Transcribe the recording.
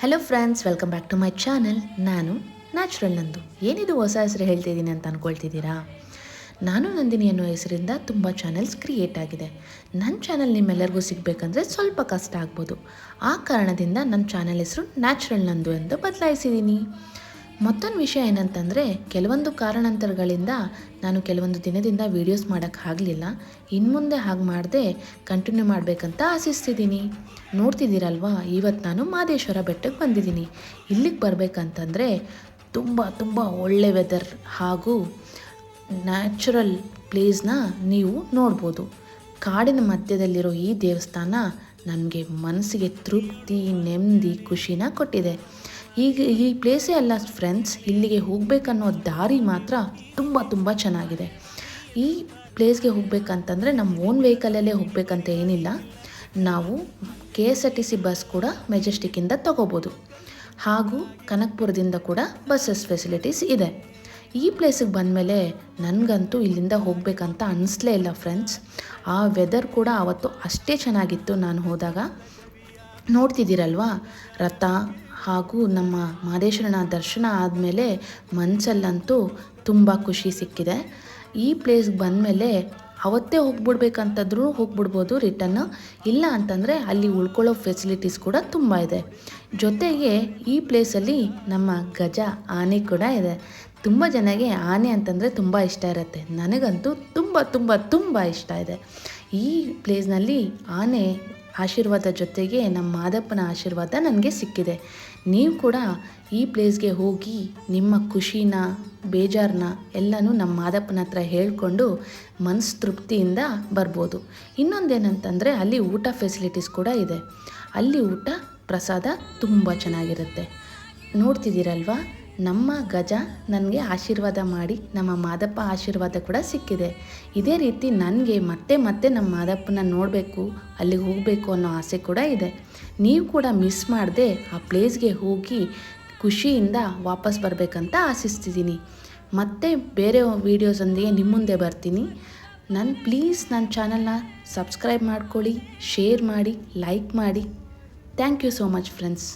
Hello friends, welcome back to my channel. ನಾನು natural Nandu. ಏನಿದು ಹೊಸ ಹೆಸರು ಹೇಳ್ತಿದ್ದೀನಿ ಅಂತ ಅಂದ್ಕೊಳ್ತಿದ್ದೀರಾ? ನಾನು ನಂದಿನಿ ಅನ್ನೋ ಹೆಸರಿಂದ ತುಂಬ ಚಾನಲ್ಸ್ ಕ್ರಿಯೇಟ್ ಆಗಿದೆ. ನನ್ನ ಚಾನಲ್ ನಿಮ್ಮೆಲ್ಲರಿಗೂ ಸಿಗಬೇಕಂದ್ರೆ ಸ್ವಲ್ಪ ಕಷ್ಟ ಆಗ್ಬೋದು. ಆ ಕಾರಣದಿಂದ ನನ್ನ ಚಾನಲ್ ಹೆಸರು ನ್ಯಾಚುರಲ್ ನಂದು ಎಂದು ಬದಲಾಯಿಸಿದ್ದೀನಿ. ಮತ್ತೊಂದು ವಿಷಯ ಏನಂತಂದರೆ, ಕೆಲವೊಂದು ಕಾರಣಾಂತರಗಳಿಂದ ನಾನು ಕೆಲವೊಂದು ದಿನದಿಂದ ವೀಡಿಯೋಸ್ ಮಾಡೋಕ್ಕಾಗಲಿಲ್ಲ. ಇನ್ನು ಮುಂದೆ ಹಾಗೆ ಮಾಡದೆ ಕಂಟಿನ್ಯೂ ಮಾಡಬೇಕಂತ ಆಶಿಸ್ತಿದ್ದೀನಿ. ನೋಡ್ತಿದ್ದೀರಲ್ವಾ, ಇವತ್ತು ನಾನು ಮಹದೇಶ್ವರ ಬೆಟ್ಟಕ್ಕೆ ಬಂದಿದ್ದೀನಿ. ಇಲ್ಲಿಗೆ ಬರಬೇಕಂತಂದರೆ ತುಂಬ ಒಳ್ಳೆ ವೆದರ್ ಹಾಗೂ ನ್ಯಾಚುರಲ್ ಪ್ಲೇಸ್ನ ನೀವು ನೋಡ್ಬೋದು. ಕಾಡಿನ ಮಧ್ಯದಲ್ಲಿರೋ ಈ ದೇವಸ್ಥಾನ ನನಗೆ ಮನಸ್ಸಿಗೆ ತೃಪ್ತಿ, ನೆಮ್ಮದಿ, ಖುಷಿನ ಕೊಟ್ಟಿದೆ. ಈಗ ಈ ಪ್ಲೇಸೇ ಅಲ್ಲ ಫ್ರೆಂಡ್ಸ್, ಇಲ್ಲಿಗೆ ಹೋಗಬೇಕನ್ನೋ ದಾರಿ ಮಾತ್ರ ತುಂಬ ಚೆನ್ನಾಗಿದೆ. ಈ ಪ್ಲೇಸ್ಗೆ ಹೋಗಬೇಕಂತಂದರೆ ನಮ್ಮ ಓನ್ ವೆಹಿಕಲಲ್ಲೇ ಹೋಗಬೇಕಂತ ಏನಿಲ್ಲ. ನಾವು KSRTC ಬಸ್ ಕೂಡ ಮೆಜೆಸ್ಟಿಕ್ಕಿಂದ ತಗೋಬೋದು. ಹಾಗೂ ಕನಕಪುರದಿಂದ ಕೂಡ ಬಸ್ಸಸ್ ಫೆಸಿಲಿಟೀಸ್ ಇದೆ. ಈ ಪ್ಲೇಸಿಗೆ ಬಂದಮೇಲೆ ನನಗಂತೂ ಇಲ್ಲಿಂದ ಹೋಗಬೇಕಂತ ಅನ್ನಿಸ್ಲೇ ಇಲ್ಲ ಫ್ರೆಂಡ್ಸ್. ಆ ವೆದರ್ ಕೂಡ ಆವತ್ತು ಅಷ್ಟೇ ಚೆನ್ನಾಗಿತ್ತು ನಾನು ಹೋದಾಗ. ನೋಡ್ತಿದ್ದೀರಲ್ವಾ, ರಥ ಹಾಗೂ ನಮ್ಮ ಮಹದೇಶ್ವರನ ದರ್ಶನ ಆದಮೇಲೆ ಮನಸ್ಸಲ್ಲಂತೂ ತುಂಬ ಖುಷಿ ಸಿಕ್ಕಿದೆ. ಈ ಪ್ಲೇಸ್ಗೆ ಬಂದಮೇಲೆ ಅವತ್ತೇ ಹೋಗ್ಬಿಡ್ಬೇಕಂತಂದ್ರೂ ಹೋಗ್ಬಿಡ್ಬೋದು ರಿಟರ್ನ್. ಇಲ್ಲ ಅಂತಂದರೆ ಅಲ್ಲಿ ಉಳ್ಕೊಳ್ಳೋ ಫೆಸಿಲಿಟೀಸ್ ಕೂಡ ತುಂಬ ಇದೆ. ಜೊತೆಗೆ ಈ ಪ್ಲೇಸಲ್ಲಿ ನಮ್ಮ ಗಜ ಆನೆ ಕೂಡ ಇದೆ. ತುಂಬ ಜನಗೆ ಆನೆ ಅಂತಂದರೆ ತುಂಬ ಇಷ್ಟ ಇರುತ್ತೆ. ನನಗಂತೂ ತುಂಬ ಇಷ್ಟ ಇದೆ. ಈ ಪ್ಲೇಸ್ನಲ್ಲಿ ಆನೆ ಆಶೀರ್ವಾದ ಜೊತೆಗೆ ನಮ್ಮ ಮಾದಪ್ಪನ ಆಶೀರ್ವಾದ ನನಗೆ ಸಿಕ್ಕಿದೆ. ನೀವು ಕೂಡ ಈ ಪ್ಲೇಸ್ಗೆ ಹೋಗಿ ನಿಮ್ಮ ಖುಷಿನ, ಬೇಜಾರನ್ನ ಎಲ್ಲನೂ ನಮ್ಮ ಮಾದಪ್ಪನ ಹತ್ರ ಹೇಳ್ಕೊಂಡು ಮನಸ್ಸು ತೃಪ್ತಿಯಿಂದ ಬರ್ಬೋದು. ಇನ್ನೊಂದೇನಂತಂದರೆ ಅಲ್ಲಿ ಊಟ ಫೆಸಿಲಿಟೀಸ್ ಕೂಡ ಇದೆ. ಅಲ್ಲಿ ಊಟ ಪ್ರಸಾದ ತುಂಬ ಚೆನ್ನಾಗಿರುತ್ತೆ. ನೋಡ್ತಿದ್ದೀರಲ್ವಾ, ನಮ್ಮ ಗಜ ನನಗೆ ಆಶೀರ್ವಾದ ಮಾಡಿ ನಮ್ಮ ಮಾದಪ್ಪ ಆಶೀರ್ವಾದ ಕೂಡ ಸಿಕ್ಕಿದೆ. ಇದೇ ರೀತಿ ನನಗೆ ಮತ್ತೆ ನಮ್ಮ ಮಾದಪ್ಪನ ನೋಡಬೇಕು, ಅಲ್ಲಿಗೆ ಹೋಗಬೇಕು ಅನ್ನೋ ಆಸೆ ಕೂಡ ಇದೆ. ನೀವು ಕೂಡ ಮಿಸ್ ಮಾಡದೆ ಆ ಪ್ಲೇಸ್ಗೆ ಹೋಗಿ ಖುಷಿಯಿಂದ ವಾಪಸ್ ಬರಬೇಕಂತ ಆಶಿಸ್ತಿದ್ದೀನಿ. ಮತ್ತೆ ಬೇರೆ ವೀಡಿಯೋಸೊಂದಿಗೆ ನಿಮ್ಮ ಮುಂದೆ ಬರ್ತೀನಿ. ಪ್ಲೀಸ್ ನನ್ನ ಚಾನಲ್ನ ಸಬ್ಸ್ಕ್ರೈಬ್ ಮಾಡ್ಕೊಳ್ಳಿ, ಶೇರ್ ಮಾಡಿ, ಲೈಕ್ ಮಾಡಿ. Thank you so much friends.